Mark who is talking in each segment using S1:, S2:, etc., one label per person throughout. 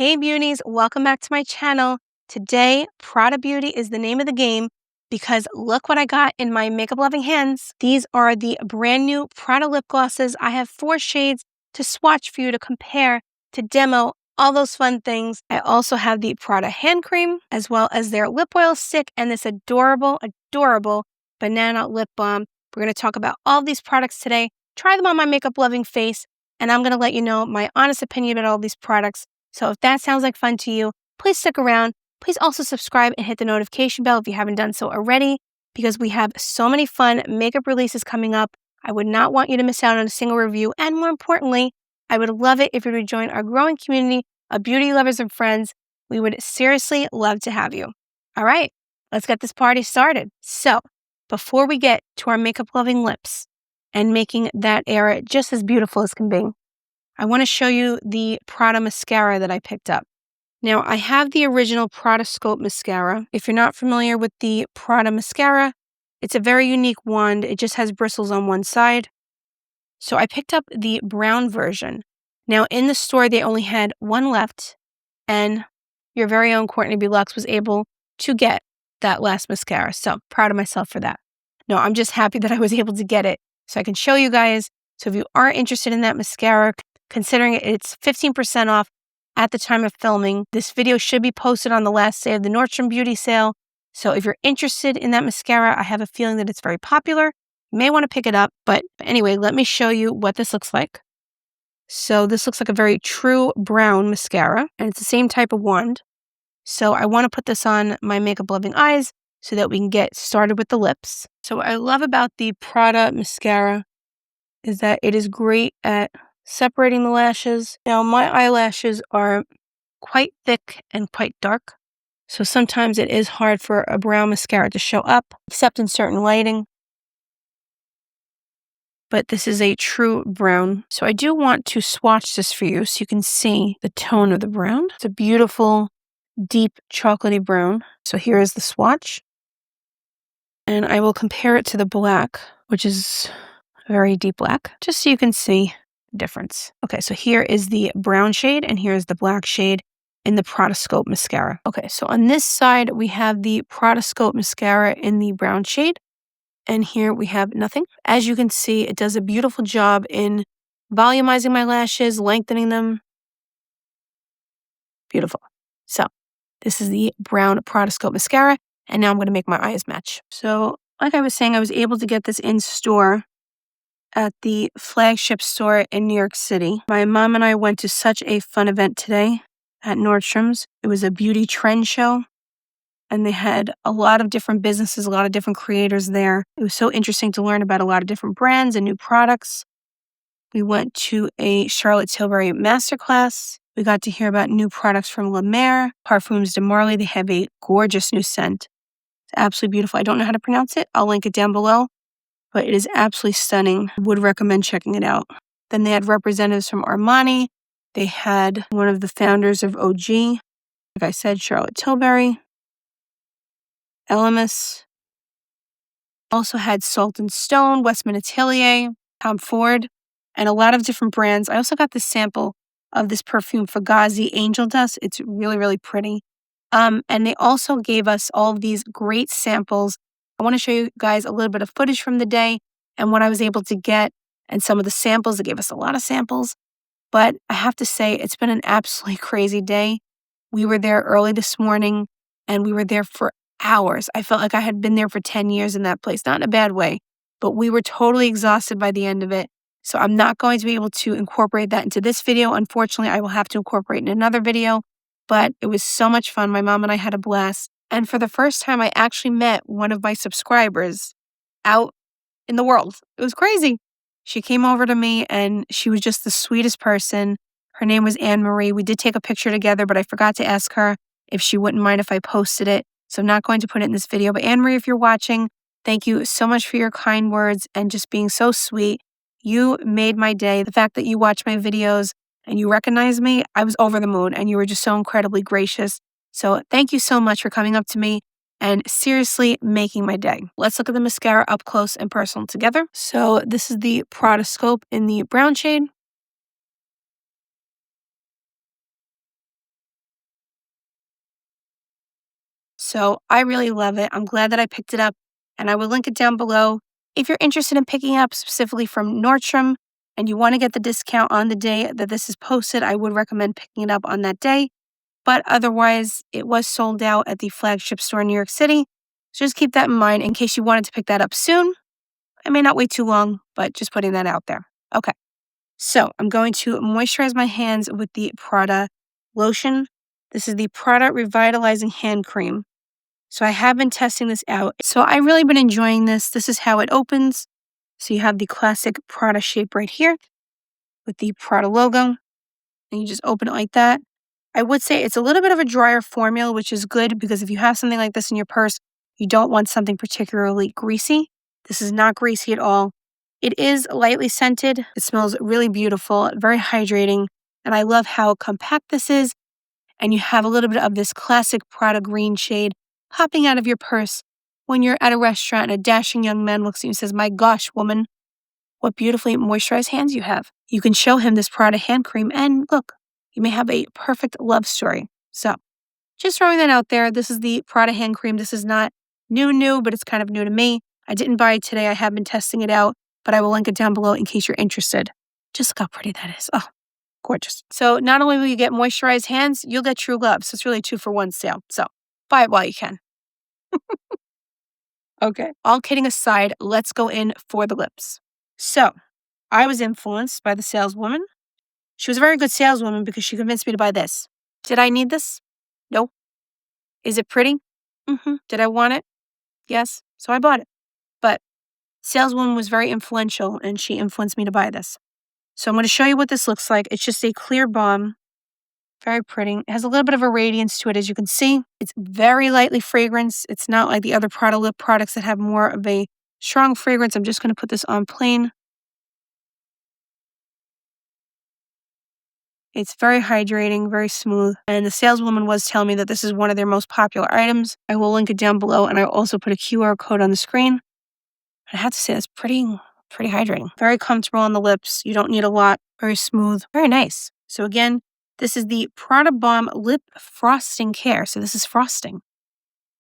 S1: Hey beauties, welcome back to my channel. Today, Prada Beauty is the name of the game because look what I got in my makeup loving hands. These are the brand new Prada lip glosses. I have 4 shades to swatch for you to compare, to demo, all those fun things. I also have the Prada hand cream as well as their lip oil stick and this adorable banana lip balm. We're going to talk about all of these products today, try them on my makeup loving face, and I'm going to let you know my honest opinion about all these products. So if that sounds like fun to you, please stick around. Please also subscribe and hit the notification bell if you haven't done so already, because we have so many fun makeup releases coming up. I would not want you to miss out on a single review. And more importantly, I would love it if you would join our growing community of beauty lovers and friends. We would seriously love to have you. All right, let's get this party started. So before we get to our makeup loving lips and making that era just as beautiful as can be, I want to show you the Prada mascara that I picked up. Now, I have the original Pradascope mascara. If you're not familiar with the Prada mascara, it's a very unique wand. It just has bristles on one side. So I picked up the brown version. Now, in the store, they only had one left, and your very own Courtney Luxe was able to get that last mascara. So proud of myself for that. No, I'm just happy that I was able to get it so I can show you guys. So if you are interested in that mascara, considering it's 15% off at the time of filming, this video should be posted on the last day of the Nordstrom Beauty sale. So if you're interested in that mascara, I have a feeling that it's very popular. You may want to pick it up. But anyway, let me show you what this looks like. So this looks like a very true brown mascara, and it's the same type of wand. So I want to put this on my makeup loving eyes so that we can get started with the lips. So what I love about the Prada mascara is that it is great at separating the lashes. Now, my eyelashes are quite thick and quite dark, so sometimes it is hard for a brown mascara to show up, except in certain lighting. But this is a true brown. So I do want to swatch this for you so you can see the tone of the brown. It's a beautiful, deep chocolatey brown. So here is the swatch. And I will compare it to the black, which is very deep black, just so you can see the difference. Okay, so here is the brown shade and here is the black shade in the Pradascope mascara. Okay, so on this side, we have the Pradascope mascara in the brown shade. And here we have nothing. As you can see, it does a beautiful job in volumizing my lashes, lengthening them. Beautiful. So this is the brown Pradascope mascara. And now I'm going to make my eyes match. So like I was saying, I was able to get this in store at the flagship store in New York City. My mom and I went to such a fun event today at Nordstrom's. It was a beauty trend show, and they had a lot of different businesses, a lot of different creators there. It was so interesting to learn about a lot of different brands and new products. We went to a Charlotte Tilbury masterclass. We got to hear about new products from La Mer, Parfums de Marly. They have a gorgeous new scent. It's absolutely beautiful. I don't know how to pronounce it. I'll link it down below, but it is absolutely stunning. Would recommend checking it out. Then they had representatives from Armani. They had one of the founders of OG. Like I said, Charlotte Tilbury. Elemis. Also had Salt and Stone, Westman Atelier, Tom Ford, and a lot of different brands. I also got the sample of this perfume Fugazi Angel Dust. It's really, really pretty. And they also gave us all of these great samples. I want to show you guys a little bit of footage from the day and what I was able to get and some of the samples. They gave us a lot of samples, but I have to say it's been an absolutely crazy day. We were there early this morning and we were there for hours. I felt like I had been there for 10 years in that place, not in a bad way, but we were totally exhausted by the end of it. So I'm not going to be able to incorporate that into this video. Unfortunately, I will have to incorporate in another video. But it was so much fun. My mom and I had a blast. And for the first time, I actually met one of my subscribers out in the world. It was crazy. She came over to me and she was just the sweetest person. Her name was Anne Marie. We did take a picture together, but I forgot to ask her if she wouldn't mind if I posted it. So I'm not going to put it in this video. But Anne Marie, if you're watching, thank you so much for your kind words and just being so sweet. You made my day. The fact that you watch my videos and you recognize me, I was over the moon and you were just so incredibly gracious. So thank you so much for coming up to me and seriously making my day. Let's look at the mascara up close and personal together. So this is the Pradascope in the brown shade. So I really love it. I'm glad that I picked it up, and I will link it down below. If you're interested in picking up specifically from Nordstrom and you want to get the discount on the day that this is posted, I would recommend picking it up on that day. But otherwise, it was sold out at the flagship store in New York City. So just keep that in mind in case you wanted to pick that up soon. I may not wait too long, but just putting that out there. Okay. So I'm going to moisturize my hands with the Prada lotion. This is the Prada Revitalizing Hand Cream. So I have been testing this out. So I've really been enjoying this. This is how it opens. So you have the classic Prada shape right here with the Prada logo. And you just open it like that. I would say it's a little bit of a drier formula, which is good because if you have something like this in your purse, you don't want something particularly greasy. This is not greasy at all. It is lightly scented. It smells really beautiful, very hydrating. And I love how compact this is. And you have a little bit of this classic Prada green shade popping out of your purse when you're at a restaurant and a dashing young man looks at you and says, "My gosh, woman, what beautifully moisturized hands you have." You can show him this Prada hand cream and look, you may have a perfect love story. So just throwing that out there. This is the Prada hand cream. This is not new, but it's kind of new to me. I didn't buy it today. I have been testing it out, but I will link it down below in case you're interested. Just look how pretty that is. Oh, gorgeous. So not only will you get moisturized hands, you'll get true love. So it's really 2-for-1 sale. So buy it while you can. Okay. All kidding aside, let's go in for the lips. So I was influenced by the saleswoman. She was a very good saleswoman because she convinced me to buy this. Did I need this? No. Is it pretty? Did I want it? Yes. So I bought it. But saleswoman was very influential and she influenced me to buy this. So I'm going to show you what this looks like. It's just a clear balm. Very pretty. It has a little bit of a radiance to it, as you can see. It's very lightly fragranced. It's not like the other Prada lip products that have more of a strong fragrance. I'm just going to put this on plain. It's very hydrating, very smooth. And the saleswoman was telling me that this is one of their most popular items. I will link it down below, and I'll also put a QR code on the screen. I have to say, it's pretty hydrating. Very comfortable on the lips. You don't need a lot. Very smooth. Very nice. So again, this is the Prada Balm Lip Frosting Care. So this is frosting,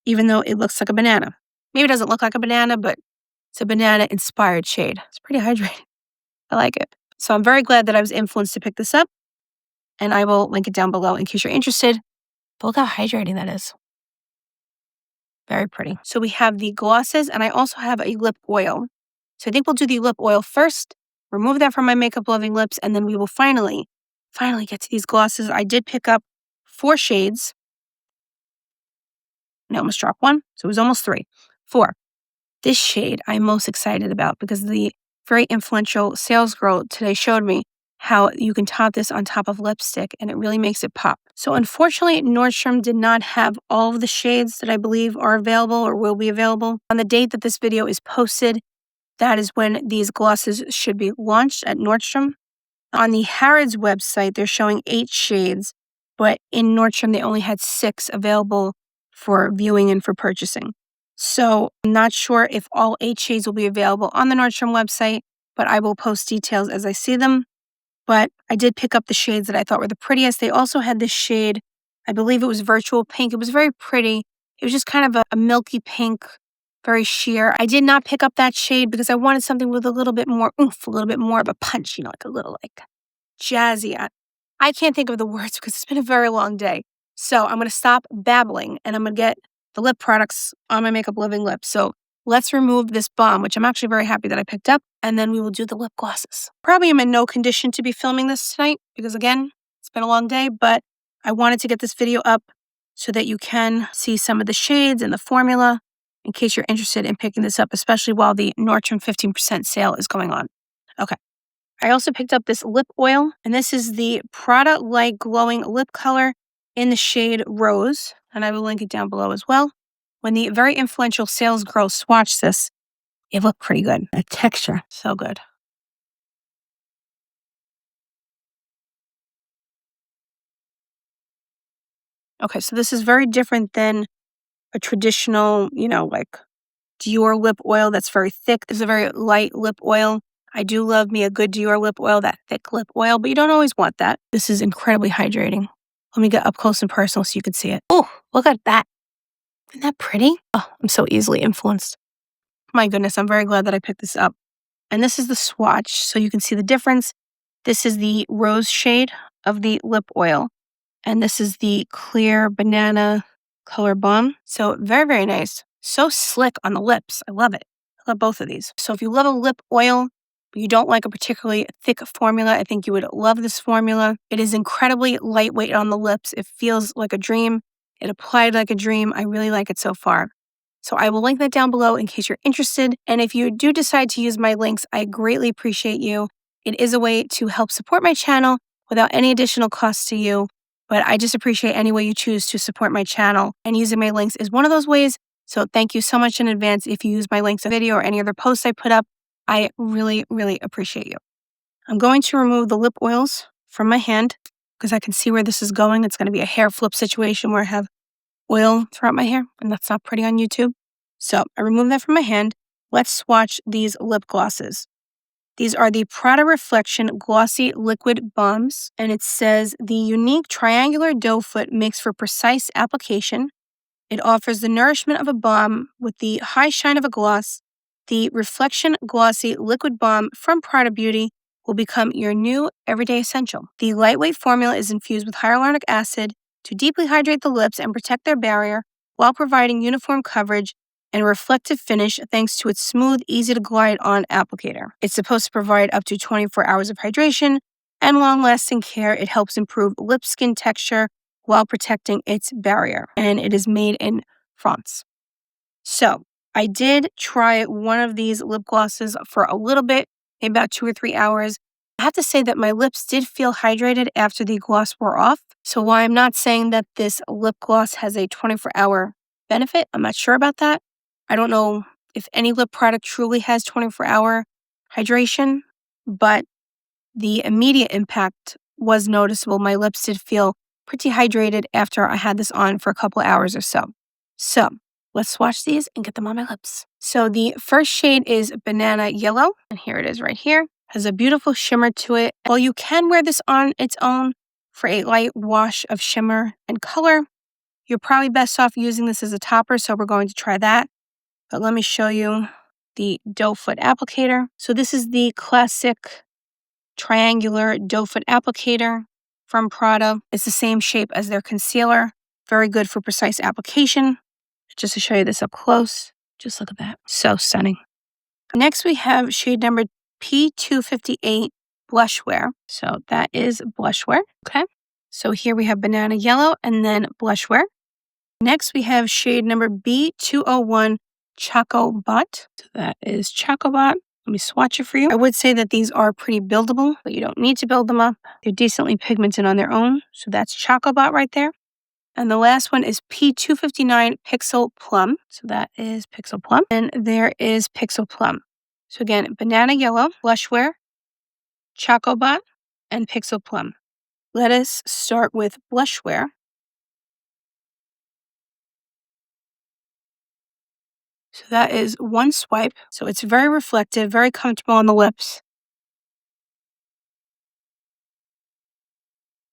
S1: even though it looks like a banana. Maybe it doesn't look like a banana, but it's a banana-inspired shade. It's pretty hydrating. I like it. So I'm very glad that I was influenced to pick this up. And I will link it down below in case you're interested. But look how hydrating that is. Very pretty. So we have the glosses, and I also have a lip oil. So I think we'll do the lip oil first, remove that from my makeup loving lips, and then we will finally get to these glosses. I did pick up 4 shades. And I almost dropped 1, so it was almost 3. 4. This shade I'm most excited about because the very influential sales girl today showed me how you can top this on top of lipstick and it really makes it pop. So unfortunately, Nordstrom did not have all of the shades that I believe are available or will be available. On the date that this video is posted, that is when these glosses should be launched at Nordstrom. On the Harrods website, they're showing 8 shades, but in Nordstrom, they only had 6 available for viewing and for purchasing. So I'm not sure if all 8 shades will be available on the Nordstrom website, but I will post details as I see them. But I did pick up the shades that I thought were the prettiest. They also had this shade, I believe it was Virtual Pink. It was very pretty. It was just kind of a milky pink, very sheer. I did not pick up that shade because I wanted something with a little bit more oomph, a little bit more of a punch, like a little jazzy. I can't think of the words because it's been a very long day. So I'm going to stop babbling and I'm going to get the lip products on my makeup loving lips. So let's remove this balm, which I'm actually very happy that I picked up, and then we will do the lip glosses. Probably am in no condition to be filming this tonight because, again, it's been a long day, but I wanted to get this video up so that you can see some of the shades and the formula in case you're interested in picking this up, especially while the Nordstrom 15% sale is going on. Okay. I also picked up this lip oil, and this is the Prada Light Glowing Lip Color in the shade Rose, and I will link it down below as well. When the very influential sales girl swatched this, it looked pretty good. The texture, so good. Okay, so this is very different than a traditional, like Dior lip oil that's very thick. This is a very light lip oil. I do love me a good Dior lip oil, that thick lip oil, but you don't always want that. This is incredibly hydrating. Let me get up close and personal so you can see it. Oh, look at that. Isn't that pretty? Oh, I'm so easily influenced. My goodness, I'm very glad that I picked this up. And this is the swatch, so you can see the difference. This is the rose shade of the lip oil. And this is the clear banana color balm. So very, very nice. So slick on the lips. I love it. I love both of these. So if you love a lip oil, but you don't like a particularly thick formula, I think you would love this formula. It is incredibly lightweight on the lips. It feels like a dream. It applied like a dream. I really like it so far. So I will link that down below in case you're interested. And if you do decide to use my links, I greatly appreciate you. It is a way to help support my channel without any additional cost to you. But I just appreciate any way you choose to support my channel. And using my links is one of those ways. So thank you so much in advance if you use my links in the video or any other posts I put up. I really, really appreciate you. I'm going to remove the lip oils from my hand because I can see where this is going. It's going to be a hair flip situation where I have oil throughout my hair, and that's not pretty on YouTube. So I removed that from my hand. Let's swatch these lip glosses. These are the Prada Reflection Glossy Liquid Balms, and it says the unique triangular doe foot makes for precise application. It offers the nourishment of a balm with the high shine of a gloss. The Reflection Glossy Liquid Balm from Prada Beauty will become your new everyday essential. The lightweight formula is infused with hyaluronic acid to deeply hydrate the lips and protect their barrier while providing uniform coverage and reflective finish thanks to its smooth, easy to glide on applicator. It's supposed to provide up to 24 hours of hydration and long-lasting care. It helps improve lip skin texture while protecting its barrier, and it is made in France. So I did try one of these lip glosses for a little bit, maybe about 2 or 3 hours. I have to say that my lips did feel hydrated after the gloss wore off. So while I'm not saying that this lip gloss has a 24-hour benefit, I'm not sure about that. I don't know if any lip product truly has 24-hour hydration, but the immediate impact was noticeable. My lips did feel pretty hydrated after I had this on for a couple hours or so. So let's swatch these and get them on my lips. So the first shade is Banana Yellow, and here it is right here. Has a beautiful shimmer to it. While you can wear this on its own for a light wash of shimmer and color, you're probably best off using this as a topper, so we're going to try that. But let me show you the doe foot applicator. So this is the classic triangular doe foot applicator from Prada. It's the same shape as their concealer. Very good for precise application. Just to show you this up close, just look at that. So stunning. Next we have shade number P258 Blushwear. So that is Blushwear, okay? So here we have Banana Yellow and then Blushwear. Next we have shade number B201 Chocobot. So that is Chocobot. Let me swatch it for you. I would say that these are pretty buildable, but you don't need to build them up. They're decently pigmented on their own. So that's Chocobot right there. And the last one is P259 Pixel Plum. So that is Pixel Plum. And there is Pixel Plum. So again, Banana Yellow, Blushwear, Chocobot, and Pixel Plum. Let us start with Blushwear. So that is one swipe. So it's very reflective, very comfortable on the lips.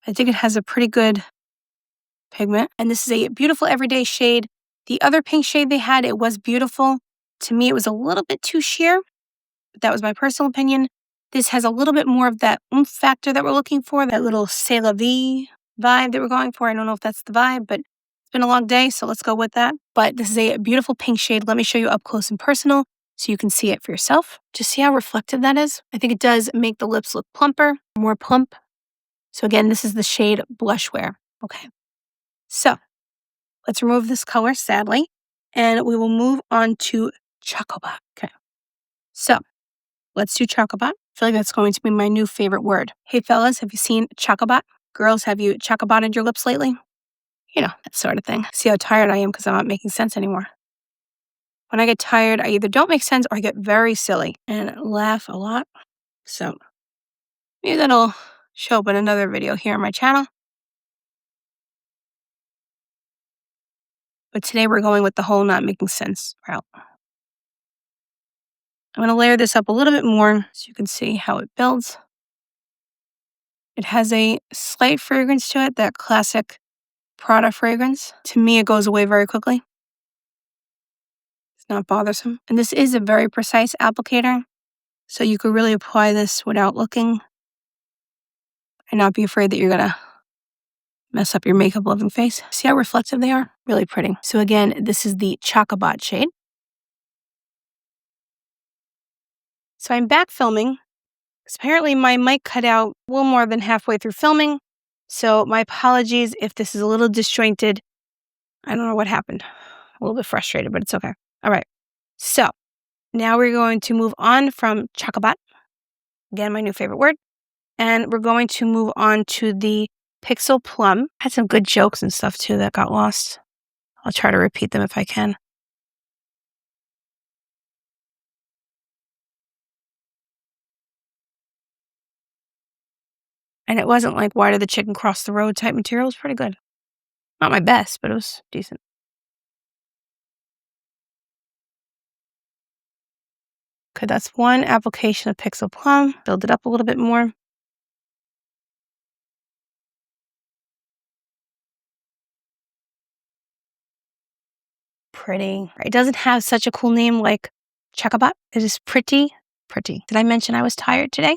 S1: I think it has a pretty good pigment. And this is a beautiful everyday shade. The other pink shade they had, it was beautiful. To me, it was a little bit too sheer, but that was my personal opinion. This has a little bit more of that oomph factor that we're looking for, that little c'est la vie vibe that we're going for. I don't know if that's the vibe, but it's been a long day, so let's go with that. But this is a beautiful pink shade. Let me show you up close and personal so you can see it for yourself. Just see how reflective that is. I think it does make the lips look plumper, more plump. So again, this is the shade Blushwear. Okay. So let's remove this color, sadly, and we will move on to Chocobot. Okay. So let's do Chocobot. I feel like that's going to be my new favorite word. Hey fellas, have you seen Chocobot? Girls, have you Chocobotted your lips lately? You know, that sort of thing. See how tired I am because I'm not making sense anymore. When I get tired, I either don't make sense or I get very silly and laugh a lot. So maybe that'll show up in another video here on my channel. But today we're going with the whole not making sense route. I'm going to layer this up a little bit more so you can see how it builds. It has a slight fragrance to it, that classic Prada fragrance. To me, it goes away very quickly. not bothersome. And this is a very precise applicator, so you could really apply this without looking and not be afraid that you're gonna mess up your makeup loving face. See how reflective they are? Really pretty. So again, this is the Chocobot shade. So I'm back filming. Apparently my mic cut out a little more than halfway through filming. So my apologies if this is a little disjointed. I don't know what happened. A little bit frustrated, but it's okay. All right. So now we're going to move on from Chocobot. Again, my new favorite word. And we're going to move on to the Pixel Plum. Had some good jokes and stuff too that got lost. I'll try to repeat them if I can. And it wasn't like, why did the chicken cross the road type material. It was pretty good. Not my best, but it was decent. Okay, that's one application of Pixel Plum. Build it up a little bit more. Pretty. It doesn't have such a cool name like Chocobot. It is pretty. Did I mention I was tired today?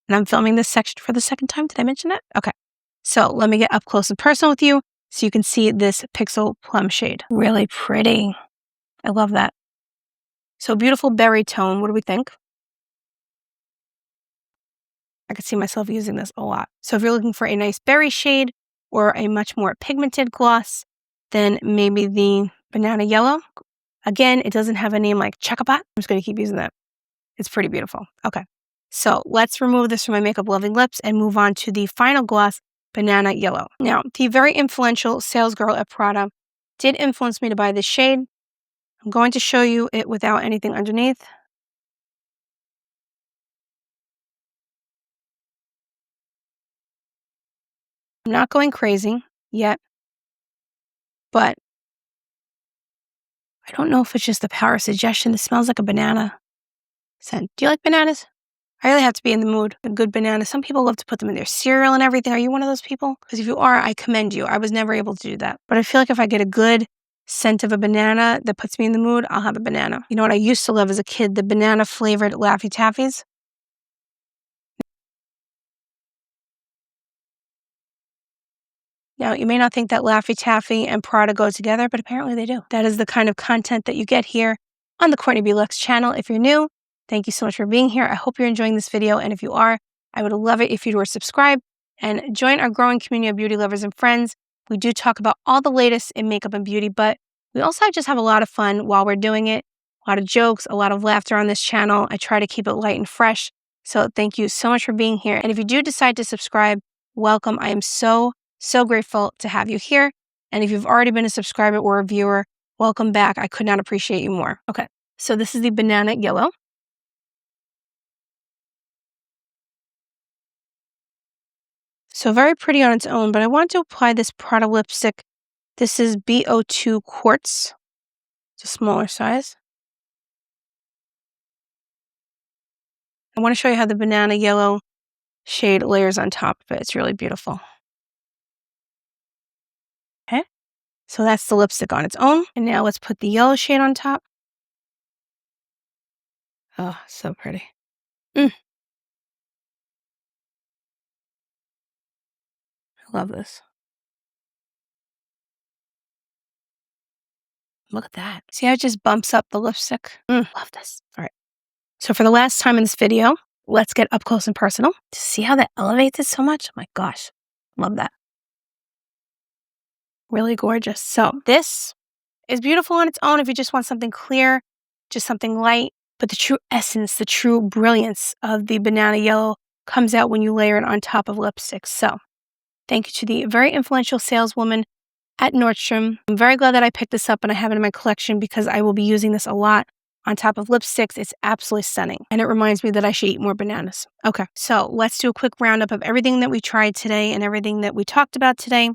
S1: And I'm filming this section for the second time. Did I mention that? Okay. So let me get up close and personal with you so you can see this Pixel Plum shade. Really pretty. I love that. So beautiful berry tone. What do we think? I could see myself using this a lot. So if you're looking for a nice berry shade or a much more pigmented gloss, then maybe the banana yellow. Again, it doesn't have a name like Chocobot. I'm just going to keep using that. It's pretty beautiful. Okay. So let's remove this from my makeup loving lips and move on to the final gloss, Banana Yellow. Now, the very influential sales girl at Prada did influence me to buy this shade. I'm going to show you it without anything underneath. I'm not going crazy yet, but I don't know if it's just the power of suggestion. It smells like a banana scent. Do you like bananas? I really have to be in the mood. A good banana. Some people love to put them in their cereal and everything. Are you one of those people? Because if you are, I commend you. I was never able to do that. But I feel like if I get a good scent of a banana that puts me in the mood, I'll have a banana. You know what I used to love as a kid? The banana flavored Laffy Taffies. Now, you may not think that Laffy Taffy and Prada go together, but apparently they do. That is the kind of content that you get here on the Courtney B. Luxe channel. If you're new, thank you so much for being here. I hope you're enjoying this video. And if you are, I would love it if you were subscribe and join our growing community of beauty lovers and friends. We do talk about all the latest in makeup and beauty, but we also just have a lot of fun while we're doing it. A lot of jokes, a lot of laughter on this channel. I try to keep it light and fresh. So thank you so much for being here. And if you do decide to subscribe, welcome. I am so grateful to have you here. And if you've already been a subscriber or a viewer, welcome back. I could not appreciate you more. Okay, so this is the Banana Yellow. So very pretty on its own, but I want to apply this Prada lipstick. This is BO2 Quartz. It's a smaller size. I want to show you how the Banana Yellow shade layers on top of it. It's really beautiful. Okay, so that's the lipstick on its own. And now let's put the yellow shade on top. Oh, so pretty. I love this. Look at that. See how it just bumps up the lipstick? Love this. All right. So for the last time in this video, let's get up close and personal to see how that elevates it so much. Oh my gosh. Love that. Really gorgeous. So this is beautiful on its own if you just want something clear, just something light. But the true essence, the true brilliance of the Banana Yellow comes out when you layer it on top of lipstick. So thank you to the very influential saleswoman at Nordstrom. I'm very glad that I picked this up and I have it in my collection because I will be using this a lot on top of lipsticks. It's absolutely stunning. And it reminds me that I should eat more bananas. Okay, so let's do a quick roundup of everything that we tried today and everything that we talked about today.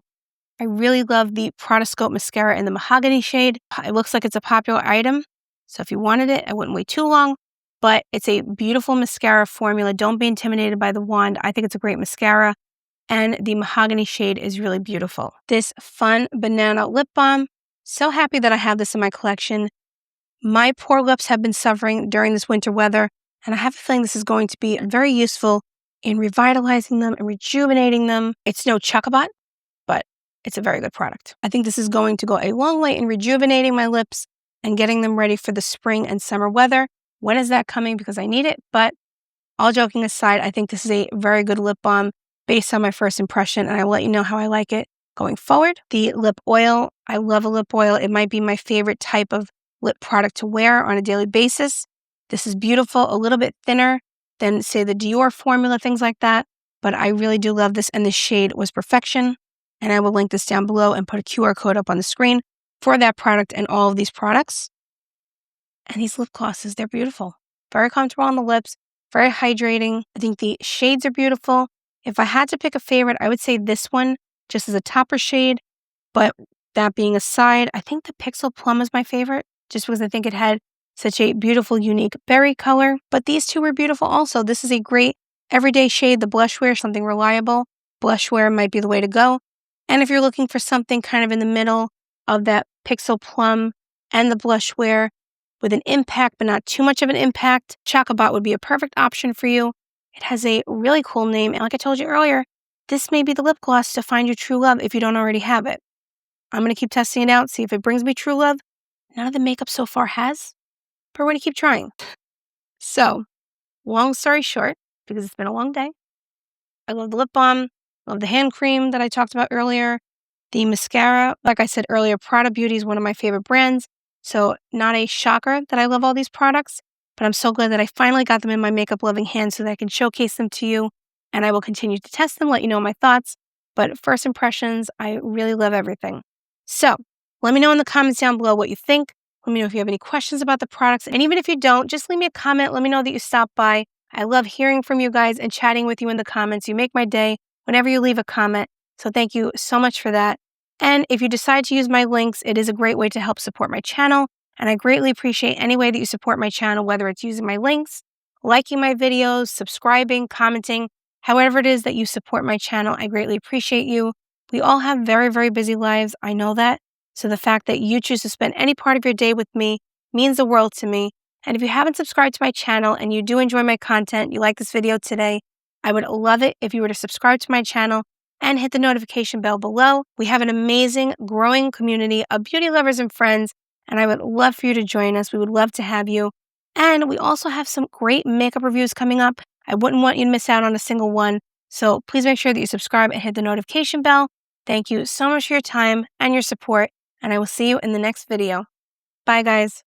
S1: I really love the Pradascope mascara in the Mahogany shade. It looks like it's a popular item. So if you wanted it, I wouldn't wait too long. But it's a beautiful mascara formula. Don't be intimidated by the wand. I think it's a great mascara. And the Mahogany shade is really beautiful. This fun banana lip balm. So happy that I have this in my collection. My poor lips have been suffering during this winter weather, and I have a feeling this is going to be very useful in revitalizing them and rejuvenating them. It's no Chocobot, but it's a very good product. I think this is going to go a long way in rejuvenating my lips and getting them ready for the spring and summer weather. When is that coming? Because I need it. But all joking aside, I think this is a very good lip balm based on my first impression, and I will let you know how I like it going forward. The lip oil, I love a lip oil. It might be my favorite type of lip product to wear on a daily basis. This is beautiful, a little bit thinner than, say, the Dior formula, things like that. But I really do love this, and the shade was perfection. And I will link this down below and put a QR code up on the screen for that product and all of these products. And these lip glosses, they're beautiful. Very comfortable on the lips, very hydrating. I think the shades are beautiful. If I had to pick a favorite, I would say this one, just as a topper shade. But that being aside, I think the Pixel Plum is my favorite, just because I think it had such a beautiful, unique berry color. But these two were beautiful also. This is a great everyday shade. The Blushwear, something reliable. Blushwear might be the way to go. And if you're looking for something kind of in the middle of that Pixel Plum and the Blushwear with an impact, but not too much of an impact, Chocobot would be a perfect option for you. It has a really cool name. And like I told you earlier, this may be the lip gloss to find your true love if you don't already have it. I'm going to keep testing it out, see if it brings me true love. None of the makeup so far has, but we're going to keep trying. So, long story short, because it's been a long day, I love the lip balm, love the hand cream that I talked about earlier, the mascara. Like I said earlier, Prada Beauty is one of my favorite brands, so not a shocker that I love all these products, but I'm so glad that I finally got them in my makeup-loving hands so that I can showcase them to you, and I will continue to test them, let you know my thoughts, but first impressions, I really love everything. So, let me know in the comments down below what you think. Let me know if you have any questions about the products, and even if you don't, just leave me a comment. Let me know that you stopped by. I love hearing from you guys and chatting with you in the comments. You make my day whenever you leave a comment, so thank you so much for that. And if you decide to use my links, it is a great way to help support my channel, and I greatly appreciate any way that you support my channel, whether it's using my links, liking my videos, subscribing, commenting, however it is that you support my channel. I greatly appreciate you. We all have very, very busy lives. I know that. So the fact that you choose to spend any part of your day with me means the world to me. And if you haven't subscribed to my channel and you do enjoy my content, you like this video today, I would love it if you were to subscribe to my channel and hit the notification bell below. We have an amazing, growing community of beauty lovers and friends, and I would love for you to join us. We would love to have you. And we also have some great makeup reviews coming up. I wouldn't want you to miss out on a single one. So please make sure that you subscribe and hit the notification bell. Thank you so much for your time and your support, and I will see you in the next video. Bye, guys.